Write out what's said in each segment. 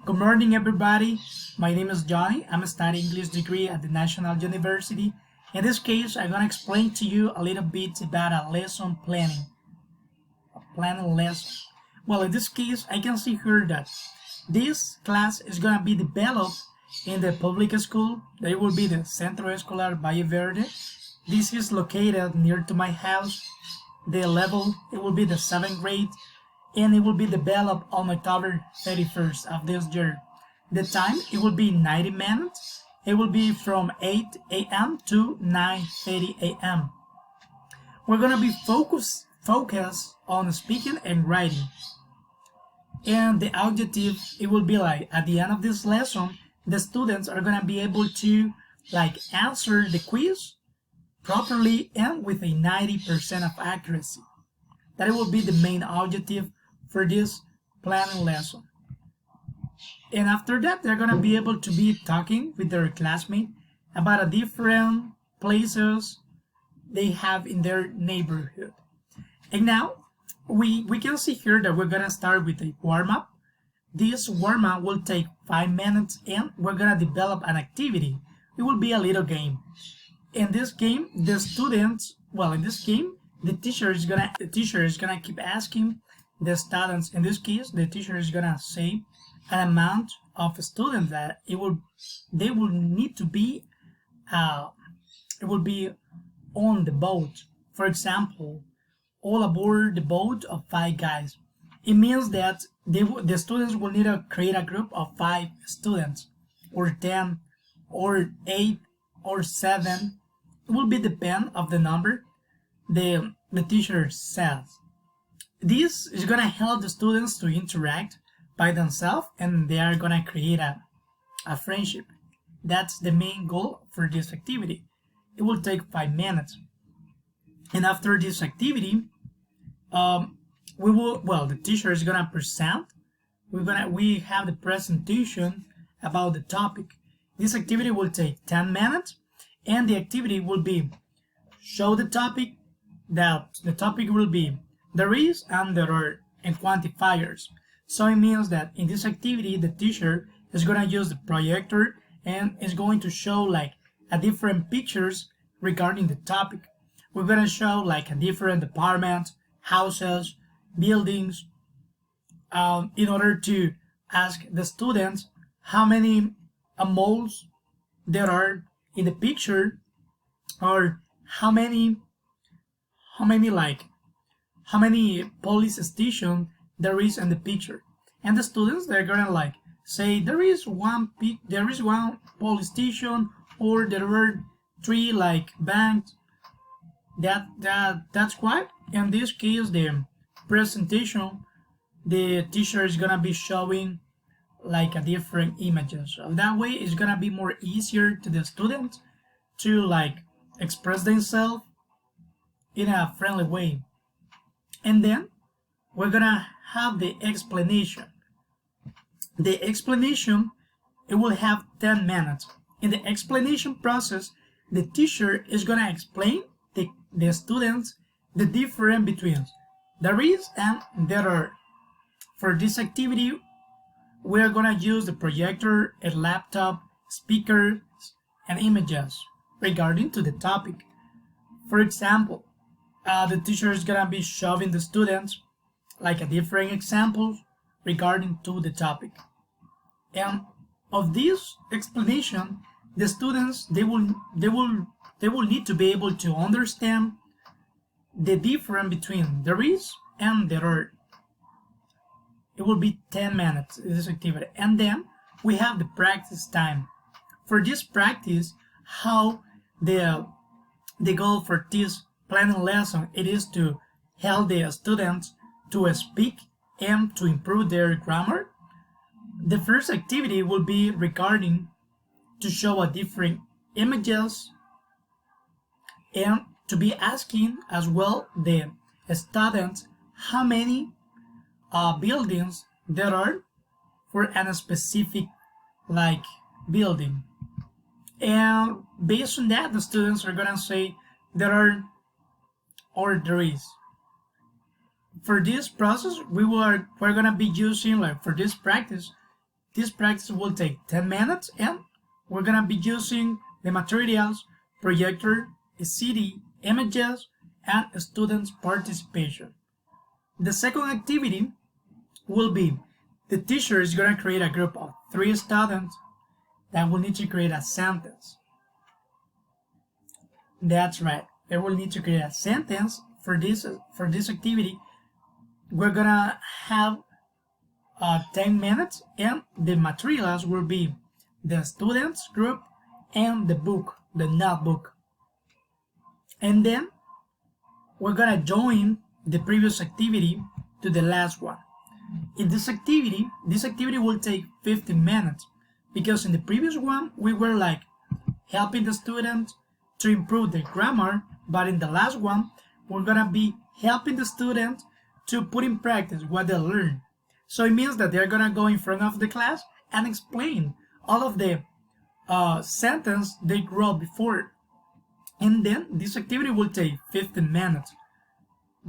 Good morning, everybody. My name is Johnny. I'm studying English degree at the National University. In this case, I'm gonna explain to you a little bit about a lesson planning. A planning lesson. Well, in this case, I can see here that this class is gonna be developed in the public school. There will be the Centro Escolar Valle Verde. This is located near to my house. The level, it will be the 7th grade, and it will be developed on October 31st of this year. The time, it will be 90 minutes. It will be from 8 a.m. to 9:30 a.m. We're gonna be focused on speaking and writing. And the objective, it will be like at the end of this lesson, the students are gonna be able to answer the quiz properly and with a 90% of accuracy. That will be the main objective for this planning lesson. And after that, they're gonna be able to be talking with their classmates about the different places they have in their neighborhood. And now we can see here that we're gonna start with a warm-up. This warm-up will take 5 minutes and we're gonna develop an activity. It will be a little game. In this game, the teacher is gonna keep asking the students. In this case, the teacher is gonna say an amount of students that they will need to be it will be on the boat. For example, all aboard the boat of 5 guys. It means that the students will need to create a group of 5 students, or 10, or 8, or 7. It will be depend of the number the teacher says. This is gonna help the students to interact by themselves, and they are gonna create a friendship. That's the main goal for this activity. It will take 5 minutes. And after this activity, the teacher is gonna present. We have the presentation about the topic. This activity will take 10 minutes, and the activity will be show the topic. That the topic will be there is and there are and quantifiers. So it means that in this activity, the teacher is gonna use the projector and is going to show a different pictures regarding the topic. We're gonna show a different departments, houses, buildings, in order to ask the students how many malls there are in the picture, or how many police station there is in the picture. And the students, they're gonna say there is one police station, or there were 3 banks. That's why in this case the presentation, the teacher is gonna be showing a different images. So that way it's gonna be more easier to the students to express themselves in a friendly way. And then we're gonna have the explanation. The explanation, it will have 10 minutes. In the explanation process, the teacher is gonna explain the students the difference between there is and there are. For this activity, we are gonna use the projector, a laptop, speakers, and images regarding to the topic. For example, the teacher is gonna be showing the students a different examples regarding to the topic. And of this explanation, the students they will need to be able to understand the difference between there is and there are. It will be 10 minutes this activity, and then we have the practice time. For this practice, how the goal for this planning lesson, it is to help the students to speak and to improve their grammar. The first activity will be regarding to show a different images and to be asking as well the students how many buildings there are for a specific building. And based on that, the students are gonna say there are or there is. For this process, we're gonna be using for this practice This practice will take 10 minutes and we're gonna be using the materials, projector, a CD, images, and students' participation. The second activity will be the teacher is gonna create a group of 3 students that will need to create a sentence. That's right. They will need to create a sentence for this activity. We're gonna have 10 minutes, and the materials will be the students group and the book, the notebook. And then we're gonna join the previous activity to the last one. In this activity will take 15 minutes because in the previous one we were like helping the student to improve their grammar, but in the last one we're gonna be helping the student to put in practice what they learned. So it means that they're gonna go in front of the class and explain all of the sentence they wrote before. And then this activity will take 15 minutes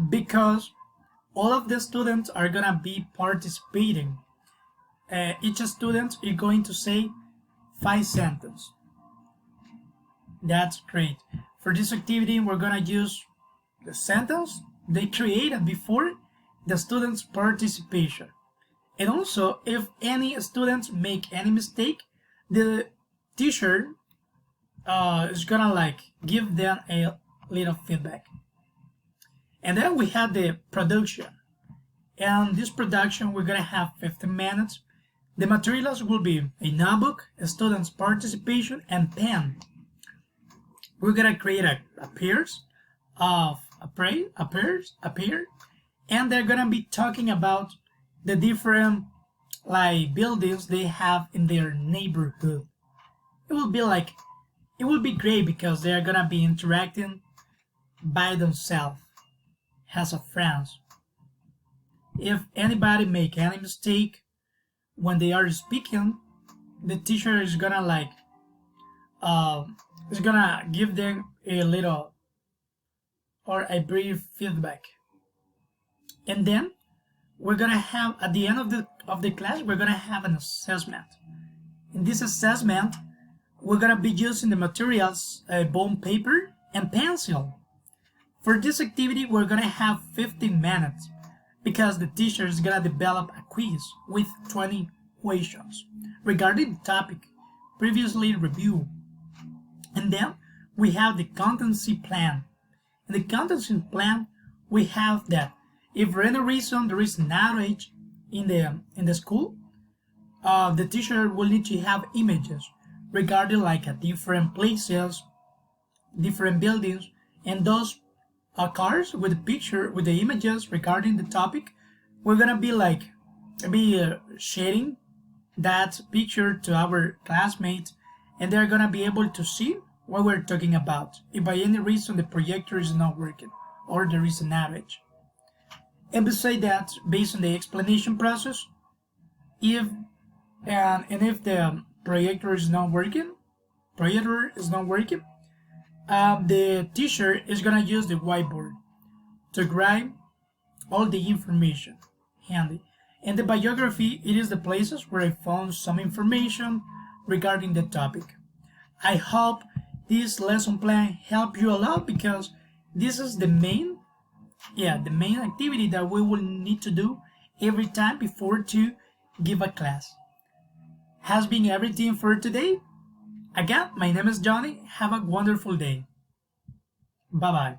because all of the students are gonna be participating. Each student is going to say 5 sentences. That's great. For this activity, we're gonna use the sentence they created before the students' participation. And also, if any students make any mistake, the teacher is gonna like give them a little feedback. And then we have the production. And this production, we're gonna have 15 minutes. The materials will be a notebook, a student's participation, and pen. We're gonna create a pairs of a pair, and they're gonna be talking about the different like buildings they have in their neighborhood. It will be great because they're gonna be interacting by themselves as a friends. If anybody make any mistake when they are speaking, the teacher is gonna like is gonna give them a little or a brief feedback. And then we're gonna have at the end of the class we're gonna have an assessment. In this assessment we're gonna be using the materials bond paper and pencil. For this activity we're gonna have 15 minutes because the teacher is gonna develop a quiz with 20 questions regarding the topic previously reviewed. And then we have the contingency plan. In the contingency plan we have that if for any reason there is an outage in the school, the teacher will need to have images regarding like different places, different buildings, and those cards with the picture with the images regarding the topic. We're gonna be sharing that picture to our classmates, and they're gonna be able to see what we're talking about if by any reason the projector is not working or there is an outage. And besides that, based on the explanation process, if the projector is not working, the teacher is gonna use the whiteboard to write all the information handy. And the biography, it is the places where I found some information regarding the topic. I hope this lesson plan helped you a lot because this is the main activity that we will need to do every time before to give a class. Has been everything for today. Again, my name is Johnny. Have a wonderful day. Bye bye.